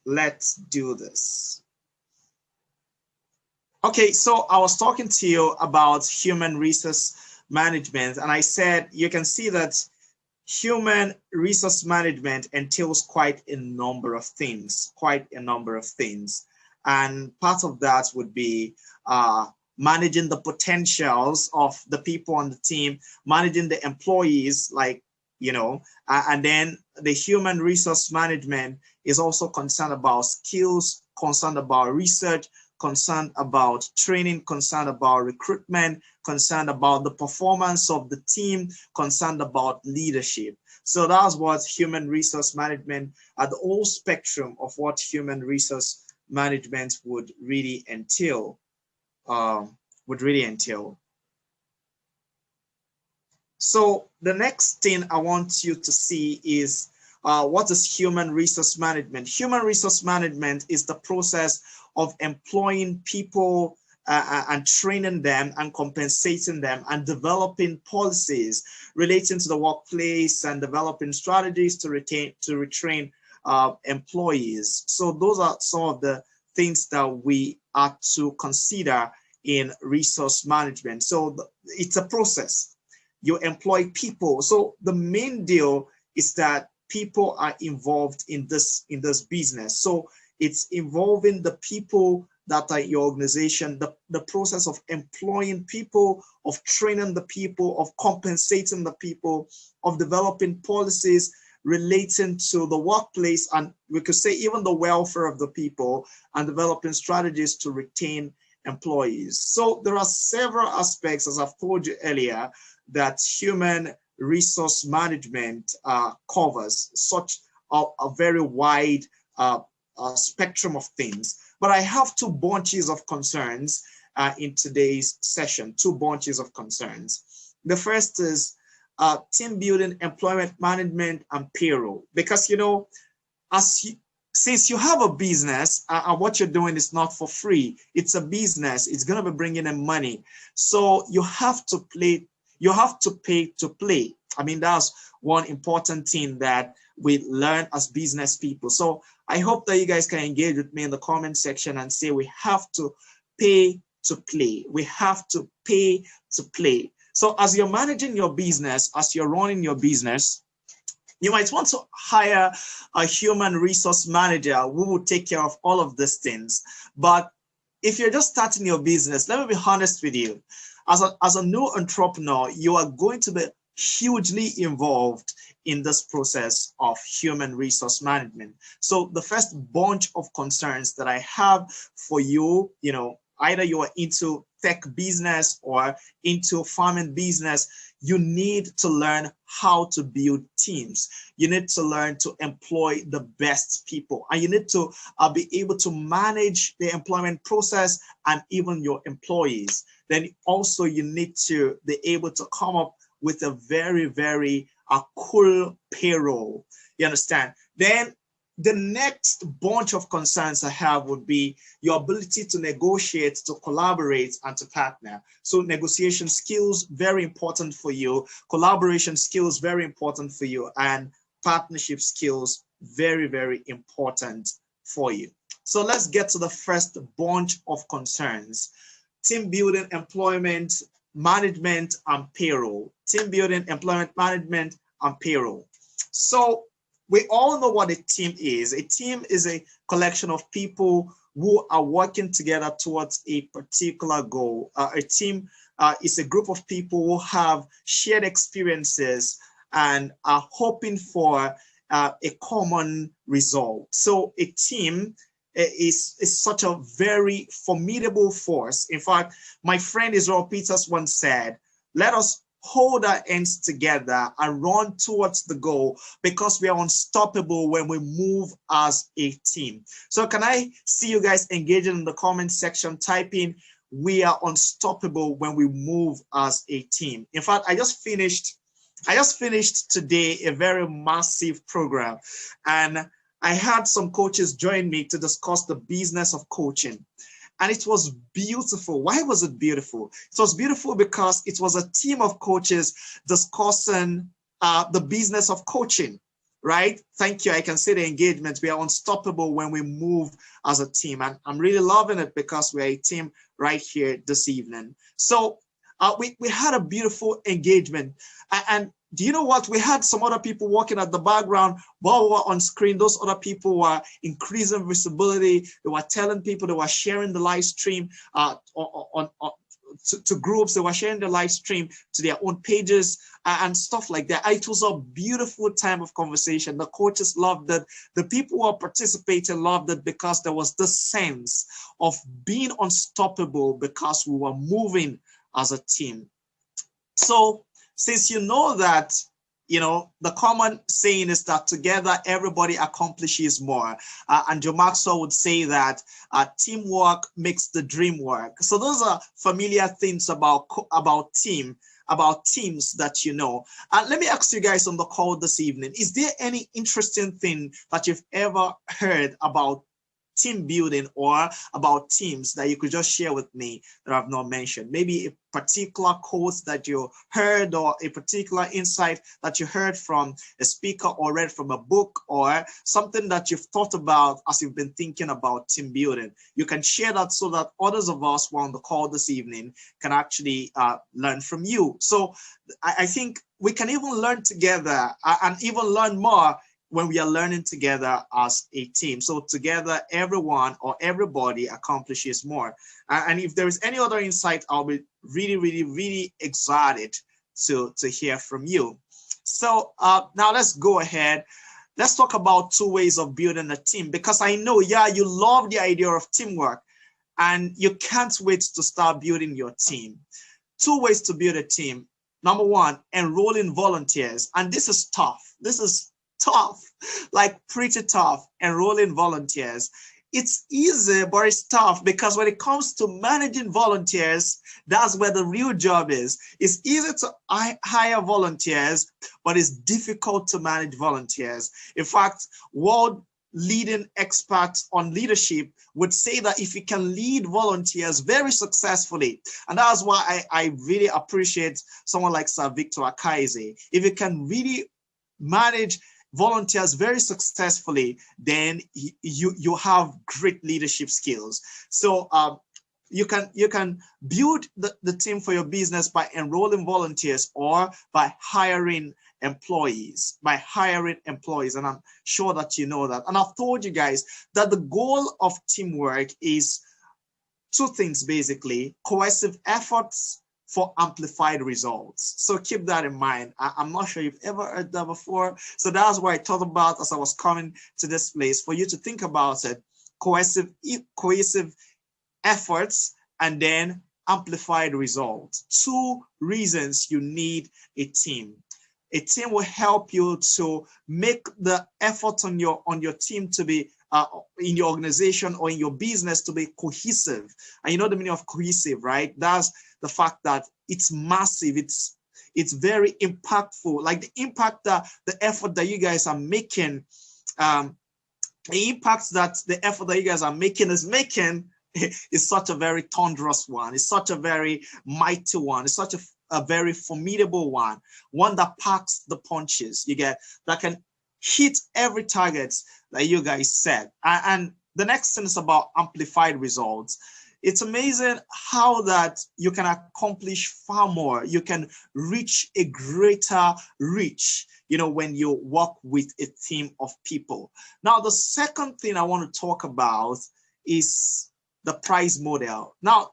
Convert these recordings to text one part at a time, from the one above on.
let's do this. Okay, so I was talking to you about human resource management, and I said you can see that human resource management entails quite a number of things, And part of that would be managing the potentials of the people on the team, managing the employees, like, and then the human resource management is also concerned about skills, concerned about research, concerned about training, concerned about recruitment, concerned about the performance of the team, concerned about leadership. So that's what human resource management, at the whole spectrum of what human resource management would really entail. So the next thing I want you to see is what is human resource management? Human resource management is the process of employing people and training them and compensating them and developing policies relating to the workplace and developing strategies to retrain employees. So those are some of the things that we are to consider in resource management. So it's a process. You employ people. So the main deal is that people are involved in this business. So it's involving the people that are in your organization, the process of employing people, of training the people, of compensating the people, of developing policies relating to the workplace, and we could say even the welfare of the people, and developing strategies to retain employees. So there are several aspects, as I've told you earlier, that human resource management covers, such a very wide spectrum of things. But I have two bunches of concerns in today's session, two bunches of concerns. The first is team building, employment management, and payroll. Because, since you have a business and what you're doing is not for free, it's a business, it's going to be bringing in money. So you have to pay to play. I mean, that's one important thing that we learn as business people. So I hope that you guys can engage with me in the comment section and say we have to pay to play. We have to pay to play. So as you're managing your business, as you're running your business, you might want to hire a human resource manager who will take care of all of these things. But if you're just starting your business, let me be honest with you. As a new entrepreneur, you are going to be hugely involved in this process of human resource management. So the first bunch of concerns that I have for you, either you are into tech business or into farming business, you need to learn how to build teams. You need to learn to employ the best people, and you need to be able to manage the employment process and even your employees. Then also you need to be able to come up with a very, very cool payroll. You understand? Then the next bunch of concerns I have would be your ability to negotiate, to collaborate, and to partner. So negotiation skills, very important for you. Collaboration skills, very important for you. And partnership skills, very, very important for you. So let's get to the first bunch of concerns. Team building, employment, management, and payroll. Team building, employment, management, and payroll. So we all know what a team is. A team is a collection of people who are working together towards a particular goal. A team is a group of people who have shared experiences and are hoping for a common result. So a team is such a very formidable force. In fact, my friend Israel Peters once said, let us hold our ends together and run towards the goal, because we are unstoppable when we move as a team. So can I see you guys engaging in the comment section, typing, we are unstoppable when we move as a team. In fact, I just finished today a very massive program, and I had some coaches join me to discuss the business of coaching. And it was beautiful. Why was it beautiful? It was beautiful because it was a team of coaches discussing the business of coaching. right? Thank you. I can see the engagement. We are unstoppable when we move as a team. And I'm really loving it because we're a team right here this evening. So we had a beautiful engagement. And do you know what? We had some other people working at the background while we were on screen. Those other people were increasing visibility. They were telling people, they were sharing the live stream to groups. They were sharing the live stream to their own pages and stuff like that. It was a beautiful time of conversation. The coaches loved it. The people who are participating loved it because there was this sense of being unstoppable because we were moving as a team. So since you know that, you know, the common saying is that together everybody accomplishes more. And Joe Maxwell would say that teamwork makes the dream work. So those are familiar things about teams that you know. Let me ask you guys on the call this evening, is there any interesting thing that you've ever heard about team building or about teams that you could just share with me that I've not mentioned? Maybe a particular quote that you heard or a particular insight that you heard from a speaker or read from a book or something that you've thought about as you've been thinking about team building. You can share that so that others of us who are on the call this evening can actually learn from you. So I think we can even learn together and even learn more when we are learning together as a team. So together, everyone or everybody accomplishes more. And if there is any other insight, I'll be really, really, really excited to hear from you. So now let's go ahead. Let's talk about 2 ways of building a team, because I know, yeah, you love the idea of teamwork and you can't wait to start building your team. 2 ways to build a team. Number 1, enrolling volunteers. And this is tough. This is tough, like pretty tough, enrolling volunteers. It's easy, but it's tough because when it comes to managing volunteers, that's where the real job is. It's easy to hire volunteers, but it's difficult to manage volunteers. In fact, world leading experts on leadership would say that if you can lead volunteers very successfully, and that's why I really appreciate someone like Sir Victor Akaise, if you can really manage volunteers very successfully, then you have great leadership skills. So you can build the team for your business by enrolling volunteers or by hiring employees, and I'm sure that you know that. And I've told you guys that the goal of teamwork is 2 things basically: cohesive efforts for amplified results. So keep that in mind. I'm not sure you've ever heard that before. So that's what I thought about as I was coming to this place, for you to think about it. Cohesive efforts and then amplified results. 2 reasons you need a team. A team will help you to make the effort on your team to be in your organization or in your business to be cohesive. And you know the meaning of cohesive, right? That's the fact that it's massive. It's very impactful. Like the impact that the effort that you guys are making, the impact that the effort that you guys are making is such a very thunderous one. It's such a very mighty one. It's such a very formidable one that packs the punches. You get that can hit every target that you guys set. And the next thing is about amplified results. It's amazing how that you can accomplish far more. You can reach a greater reach, you know, when you work with a team of people. Now, the second thing I want to talk about is the prize model. Now,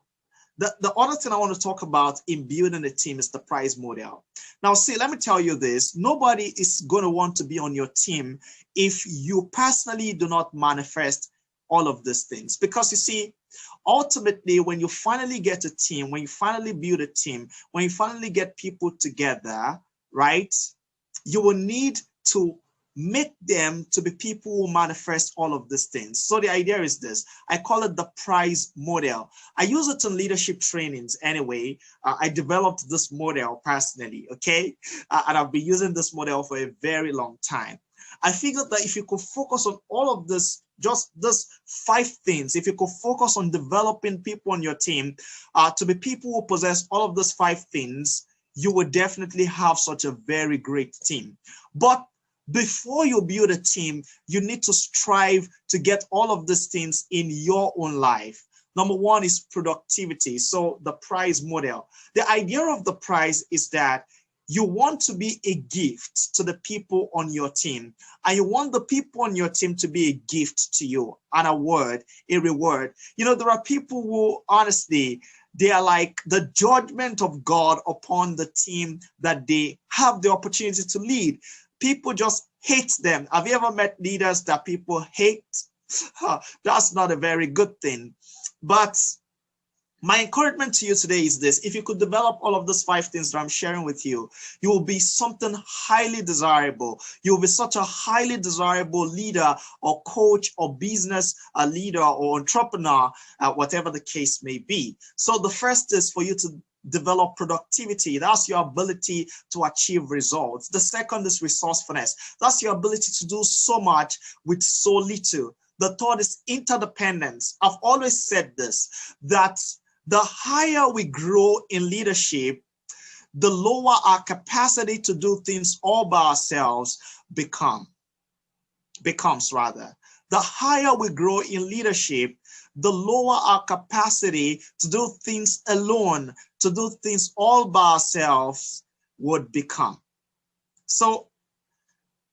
the other thing I want to talk about in building a team is the prize model. Now, see, let me tell you this. Nobody is going to want to be on your team if you personally do not manifest all of these things. Because you see, ultimately, when you finally get a team, when you finally build a team, when you finally get people together, right, you will need to make them to be people who manifest all of these things. So the idea is this. I call it the prize model. I use it in leadership trainings anyway. I developed this model personally, okay? And I've been using this model for a very long time. I figured that if you could focus on all of this, just these 5 things, if you could focus on developing people on your team to be people who possess all of these 5 things, you would definitely have such a very great team. But before you build a team, you need to strive to get all of these things in your own life. Number one is productivity. So the prize model. The idea of the prize is that you want to be a gift to the people on your team, and you want the people on your team to be a gift to you, and a reward. You know, there are people who honestly, they are like the judgment of God upon the team that they have the opportunity to lead. People just hate them. Have you ever met leaders that people hate? That's not a very good thing. But my encouragement to you today is this: if you could develop all of those 5 things that I'm sharing with you, you will be something highly desirable. You will be such a highly desirable leader or coach or business leader or entrepreneur, whatever the case may be. So the first is for you to develop productivity. That's your ability to achieve results. The second is resourcefulness. That's your ability to do so much with so little. The third is interdependence. I've always said this, that the higher we grow in leadership, the lower our capacity to do things all by ourselves becomes. The higher we grow in leadership, the lower our capacity to do things alone, to do things all by ourselves would become. So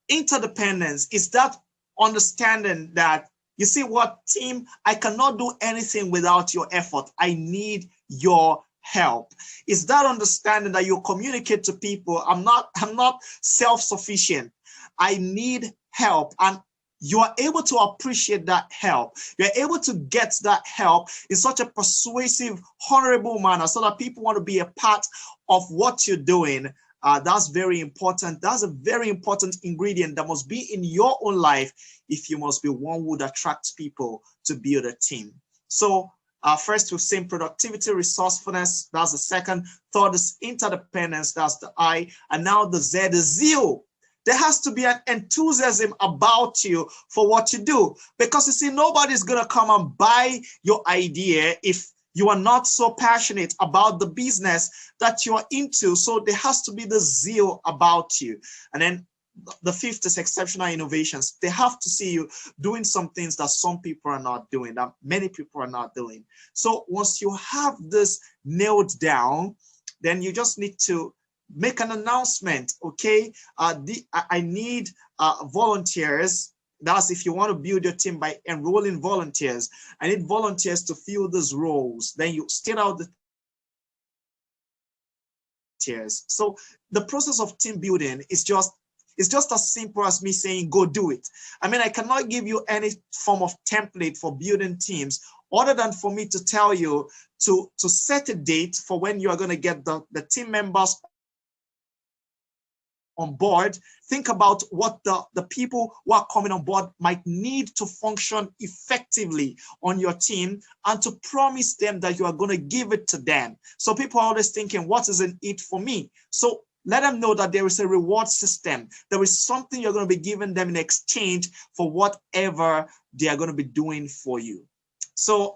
interdependence is that understanding that, you see what, team, I cannot do anything without your effort. I need your help. It's that understanding that you communicate to people, I'm not self-sufficient. I need help. And you are able to appreciate that help. You're able to get that help in such a persuasive, honorable manner so that people want to be a part of what you're doing. That's very important. That's a very important ingredient that must be in your own life if you must be one who would attract people to build a team. So first, we've seen productivity, resourcefulness. That's the second. Third is interdependence. That's the I. And now the Z is zeal. There has to be an enthusiasm about you for what you do. Because you see, nobody's going to come and buy your idea if you are not so passionate about the business that you are into. So there has to be the zeal about you. And then the fifth is exceptional innovations. They have to see you doing some things that some people are not doing, that many people are not doing. So once you have this nailed down, then you just need to make an announcement. Okay, I need volunteers. That's if you want to build your team by enrolling volunteers. I need volunteers to fill these roles. Then you state out the volunteers. So the process of team building is just as simple as me saying, go do it. I mean, I cannot give you any form of template for building teams other than for me to tell you to set a date for when you are going to get the team members on board. Think about what the people who are coming on board might need to function effectively on your team, and to promise them that you are going to give it to them. So people are always thinking, what is in it for me? So let them know that there is a reward system. There is something you're going to be giving them in exchange for whatever they are going to be doing for you. So,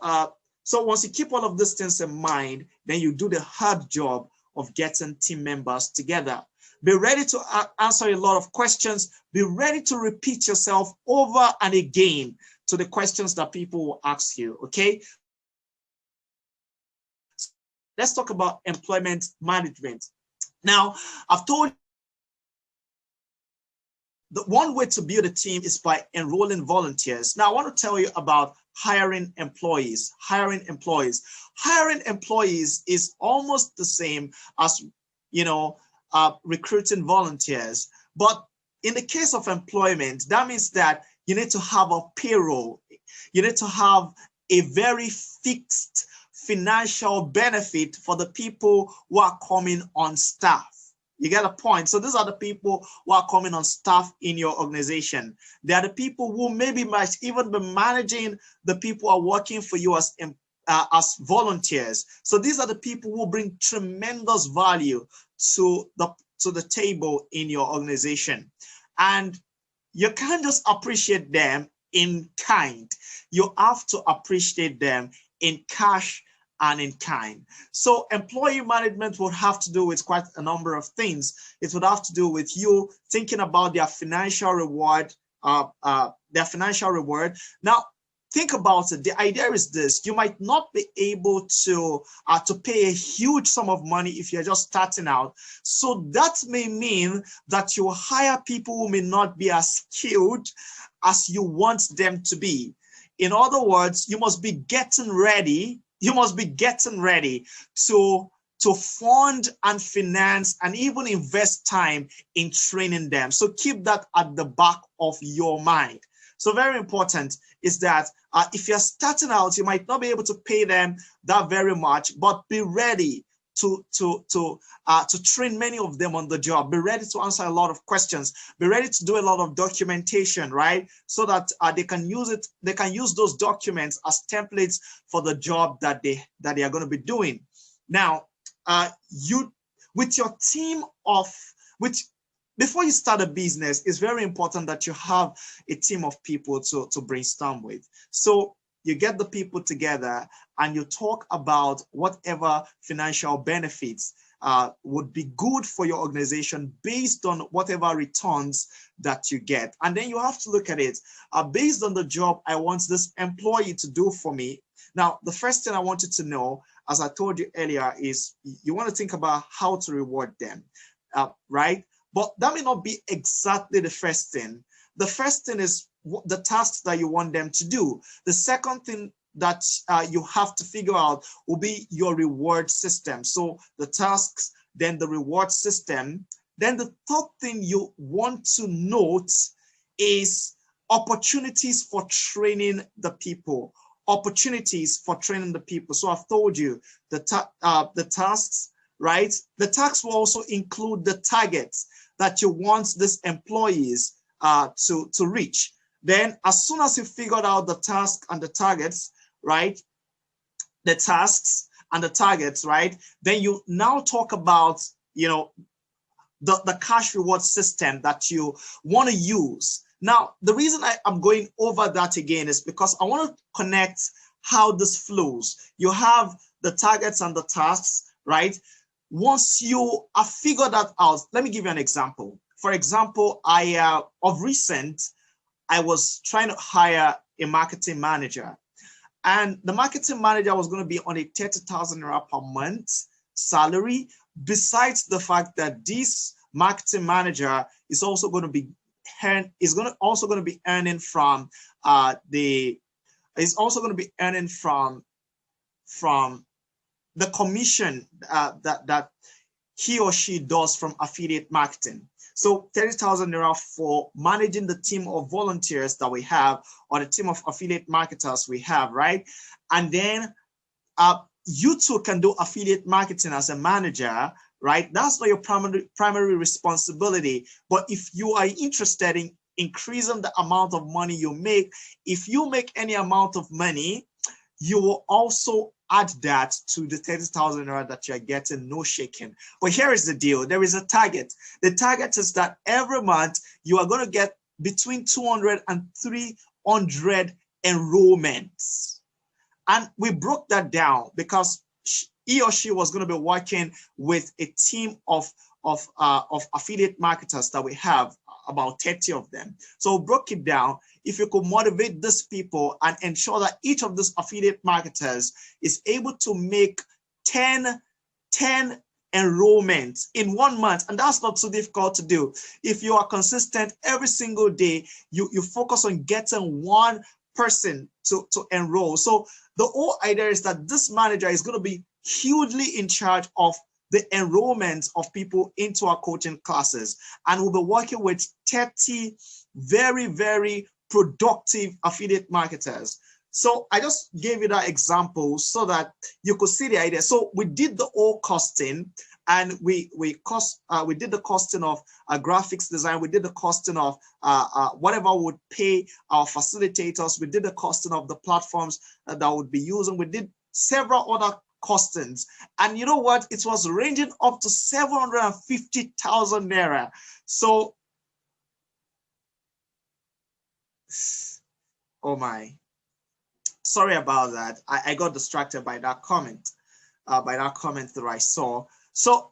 so once you keep all of these things in mind, then you do the hard job of getting team members together. Be ready to answer a lot of questions. Be ready to repeat yourself over and again to the questions that people will ask you, okay? Let's talk about employment management. Now, I've told you the one way to build a team is by enrolling volunteers. Now, I want to tell you about hiring employees. Hiring employees is almost the same as, recruiting volunteers. But in the case of employment, that means that you need to have a payroll. You need to have a very fixed financial benefit for the people who are coming on staff. You get a point? So these are the people who are coming on staff in your organization. They are the people who maybe might even be managing the people who are working for you as volunteers. So these are the people who bring tremendous value to the table in your organization. And you can't just appreciate them in kind. You have to appreciate them in cash and in kind. So employee management would have to do with quite a number of things. It would have to do with you thinking about their financial reward, Now, think about it. The idea is this: you might not be able to pay a huge sum of money if you're just starting out. So that may mean that you hire people who may not be as skilled as you want them to be. In other words, you must be getting ready. You must be getting ready to fund and finance and even invest time in training them. So keep that at the back of your mind. So very important is that if you're starting out, you might not be able to pay them that very much, but be ready to train many of them on the job. Be ready to answer a lot of questions. Be ready to do a lot of documentation, right? So that they can use it. They can use those documents as templates for the job that they are going to be doing. Now, with your team of before you start a business, it's very important that you have a team of people to brainstorm with. So you get the people together and you talk about whatever financial benefits would be good for your organization based on whatever returns that you get. And then you have to look at it based on the job I want this employee to do for me. Now, the first thing I want you to know, as I told you earlier, is you want to think about how to reward them, right? But that may not be exactly the first thing. The first thing is the tasks that you want them to do. The second thing that you have to figure out will be your reward system. So the tasks, then the reward system. Then the third thing you want to note is opportunities for training the people. Opportunities for training the people. So I've told you the tasks, right? The tasks will also include the targets that you want these employees to reach. Then as soon as you figured out the task and the targets, right? The tasks and the targets, right? Then you now talk about, the cash reward system that you want to use. Now, the reason I'm going over that again is because I want to connect how this flows. You have the targets and the tasks, right? Once you have figured that out, let me give you an example. For example, of recent, I was trying to hire a marketing manager, and the marketing manager was going to be on a 30,000 naira per month salary. Besides the fact that this marketing manager is also going to be earning from the commission that he or she does from affiliate marketing. So 30,000 naira for managing the team of volunteers that we have, or the team of affiliate marketers we have, right? And then you too can do affiliate marketing as a manager, right? That's not your primary responsibility. But if you are interested in increasing the amount of money you make, if you make any amount of money, you will also add that to the 30,000 naira that you're getting, no shaking. But here is the deal. There is a target. The target is that every month you are going to get between 200 and 300 enrollments. And we broke that down because he or she was going to be working with a team of affiliate marketers that we have, about 30 of them. So we broke it down. If you could motivate these people and ensure that each of these affiliate marketers is able to make 10 enrollments in 1 month, and that's not so difficult to do. If you are consistent every single day, you focus on getting one person to enroll. So the whole idea is that this manager is going to be hugely in charge of the enrollment of people into our coaching classes, and we'll be working with 30 very, very productive affiliate marketers. So I just gave you that example so that you could see the idea. So we did the whole costing, and we did the costing of graphics design. We did the costing of whatever would pay our facilitators. We did the costing of the platforms that would be using. We did several other costings, and you know what? It was ranging up to 750,000 naira. So, oh my. sorry about that. I got distracted by that comment, that I saw. So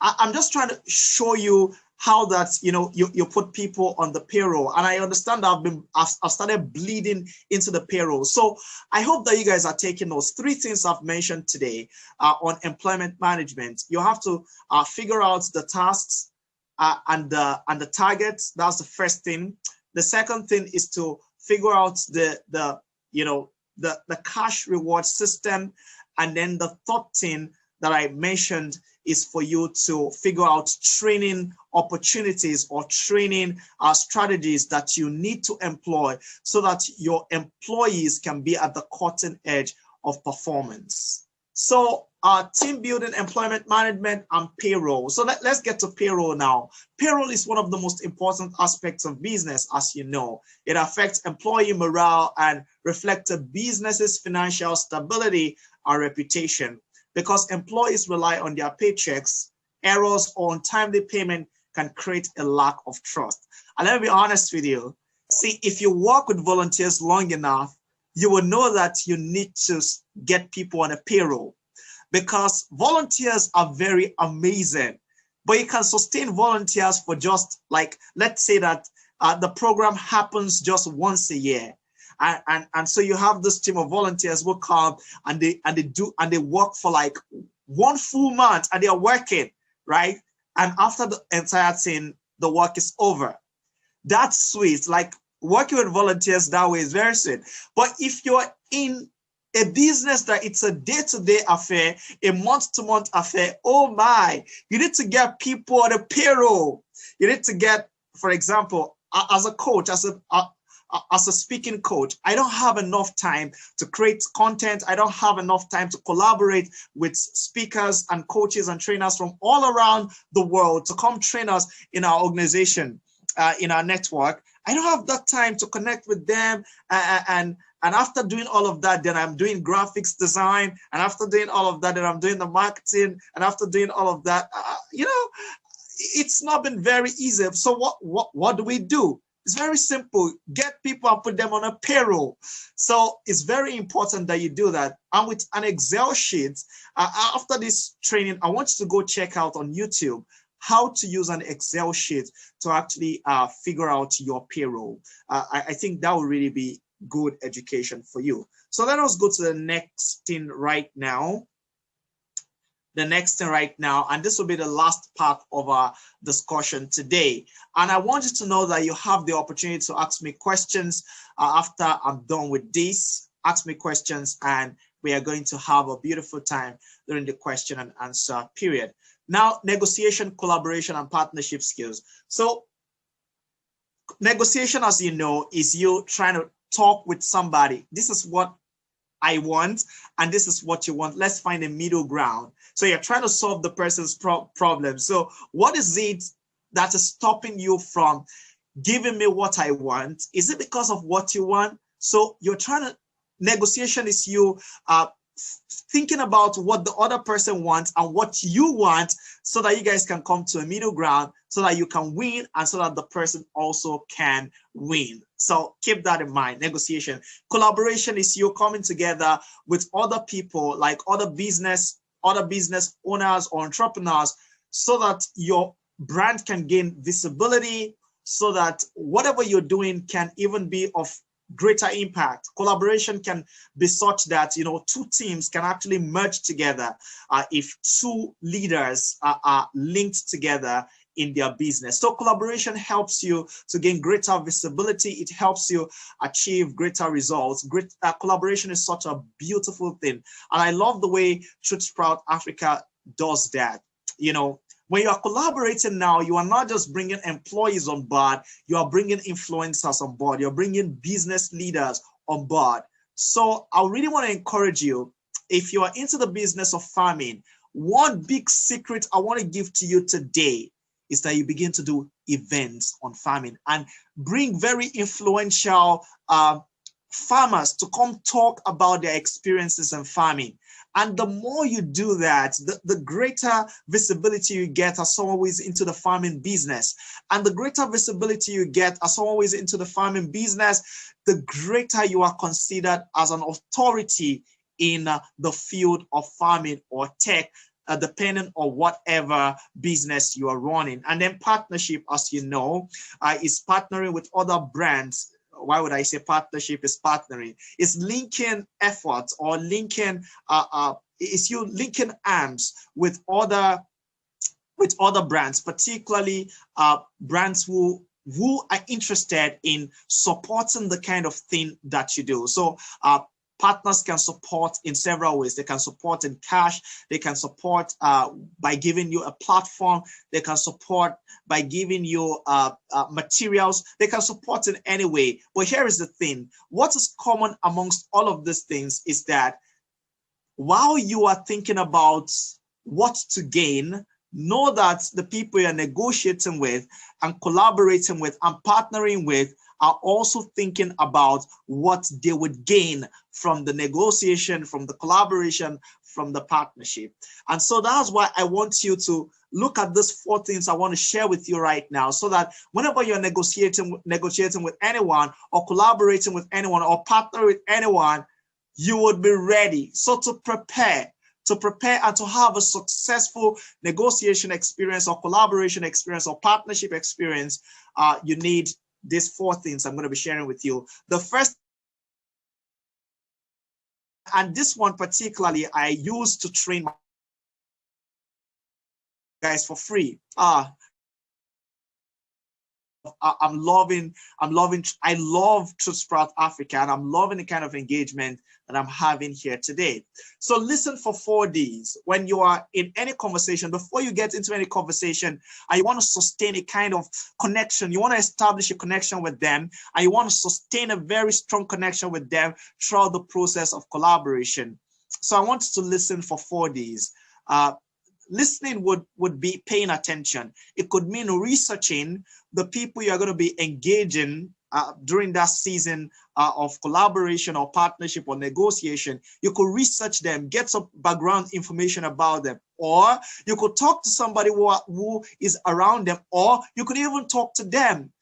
I'm just trying to show you how that, you put people on the payroll. And I understand that I've started bleeding into the payroll. So I hope that you guys are taking those 3 things I've mentioned today on employment management. You have to figure out the tasks and the targets. That's the first thing. The second thing is to figure out the cash reward system. And then the third thing that I mentioned is for you to figure out training opportunities or training strategies that you need to employ so that your employees can be at the cutting edge of performance. So team building, employment management, and payroll. So let's get to payroll now. Payroll is one of the most important aspects of business, as you know. It affects employee morale and reflects a business's financial stability and reputation. Because employees rely on their paychecks, errors or untimely payment can create a lack of trust. And let me be honest with you. See, if you work with volunteers long enough, you will know that you need to get people on a payroll, because volunteers are very amazing. But you can sustain volunteers for just, like, let's say that the program happens just once a year. And so you have this team of volunteers who come and they work for like 1 full month, and they are working, right? And after the entire thing, the work is over. That's sweet. Like, working with volunteers that way is very sweet. But if you're in a business that it's a day-to-day affair, a month-to-month affair, oh my, you need to get people on a payroll. You need to get, for example, as a coach, as a speaking coach, I don't have enough time to create content. I don't have enough time to collaborate with speakers and coaches and trainers from all around the world to come train us in our organization, in our network. I don't have that time to connect with them. And after doing all of that, then I'm doing graphics design. And after doing all of that, then I'm doing the marketing. And after doing all of that, it's not been very easy. So what do we do? It's very simple. Get people and put them on a payroll. So it's very important that you do that. And with an Excel sheet, after this training, I want you to go check out on YouTube how to use an Excel sheet to actually figure out your payroll. I think that will really be good education for you. So let us go to the next thing right now. And this will be the last part of our discussion today. And I want you to know that you have the opportunity to ask me questions after I'm done with this. Ask me questions, and we are going to have a beautiful time during the question and answer period. Now, negotiation, collaboration, and partnership skills. So negotiation, as you know, is you trying to talk with somebody. This is what I want, and this is what you want. Let's find a middle ground. So you're trying to solve the person's problem. So what is it that is stopping you from giving me what I want? Is it because of what you want? So you're trying to, negotiation is you thinking about what the other person wants and what you want, so that you guys can come to a middle ground, so that you can win and so that the person also can win. So keep that in mind. Negotiation. Collaboration is you coming together with other people, like other business owners or entrepreneurs, so that your brand can gain visibility, so that whatever you're doing can even be of greater impact. Collaboration can be such that, 2 teams can actually merge together if 2 leaders are linked together in their business. So collaboration helps you to gain greater visibility. It helps you achieve greater results. Collaboration is such a beautiful thing. And I love the way Truth Sprout Africa does that. When you are collaborating now, you are not just bringing employees on board, you are bringing influencers on board, you're bringing business leaders on board. So I really want to encourage you, if you are into the business of farming, one big secret I want to give to you today is that you begin to do events on farming and bring very influential farmers to come talk about their experiences in farming. And the more you do that, the greater visibility you get as someone who is into the farming business. And the greater visibility you get as someone who is into the farming business, the greater you are considered as an authority in the field of farming or tech, depending on whatever business you are running. And then partnership, as you know, is partnering with other brands. Why would I say partnership is partnering? It's linking efforts or linking, it's you linking arms with other brands, particularly brands who are interested in supporting the kind of thing that you do. So partners can support in several ways. They can support in cash. They can support by giving you a platform. They can support by giving you materials. They can support in any way. But here is the thing. What is common amongst all of these things is that while you are thinking about what to gain, know that the people you're negotiating with and collaborating with and partnering with are also thinking about what they would gain from the negotiation, from the collaboration, from the partnership. And so that's why I want you to look at these 4 things I want to share with you right now, so that whenever you're negotiating with anyone or collaborating with anyone or partner with anyone, you would be ready. So to prepare and to have a successful negotiation experience or collaboration experience or partnership experience, you need these 4 things I'm going to be sharing with you. The first, and this one particularly, I use to train my guys for free. I love Truth Sprout Africa, and I'm loving the kind of engagement that I'm having here today. So listen for 4 Ds. When you are in any conversation, before you get into any conversation, and you want to sustain a kind of connection, you want to establish a connection with them, and you want to sustain a very strong connection with them throughout the process of collaboration. So I want you to listen for 4 Ds. Listening would be paying attention. It could mean researching the people you're going to be engaging during that season of collaboration or partnership or negotiation. You could research them, get some background information about them, or you could talk to somebody who is around them, or you could even talk to them.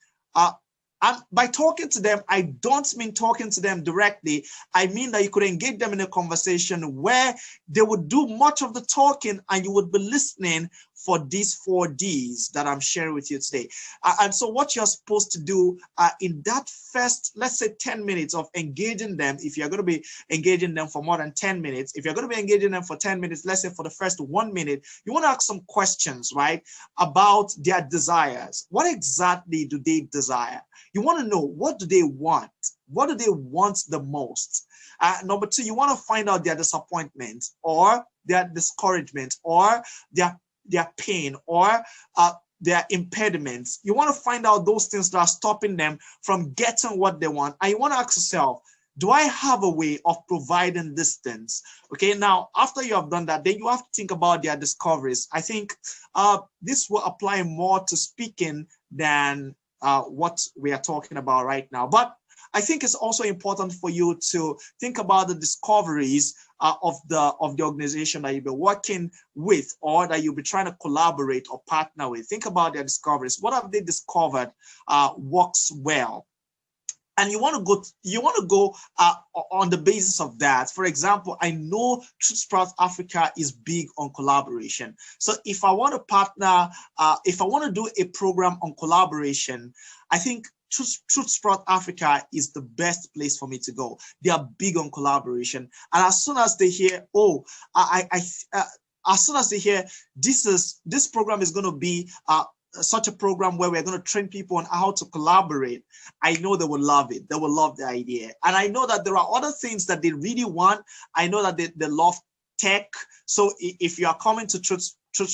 And by talking to them, I don't mean talking to them directly. I mean that you could engage them in a conversation where they would do much of the talking and you would be listening for these 4 Ds that I'm sharing with you today. And so what you're supposed to do in that first, let's say 10 minutes of engaging them, if you're going to be engaging them for more than 10 minutes, if you're going to be engaging them for 10 minutes, let's say for the first 1 minute, you want to ask some questions, right, about their desires. What exactly do they desire? You want to know, what do they want? What do they want the most? Number 2, you want to find out their disappointment or their discouragement or their pain or their impediments. You want to find out those things that are stopping them from getting what they want. And you want to ask yourself, do I have a way of providing these things? Okay, now, after you have done that, then you have to think about their discoveries. I think this will apply more to speaking than what we are talking about right now. But I think it's also important for you to think about the discoveries of the organization that you'll be working with or that you'll be trying to collaborate or partner with. Think about their discoveries. What have they discovered works well? And you want to go on the basis of that. For example, I know Truth Sprout Africa is big on collaboration. So if I want to partner, if I want to do a program on collaboration, I think Truth Sprout Africa is the best place for me to go. They are big on collaboration. And as soon as they hear, as soon as they hear this program is going to be such a program where we're going to train people on how to collaborate, I know they will love it. They will love the idea. And I know that there are other things that they really want. I know that they love tech. So if you are coming to Truth Sprout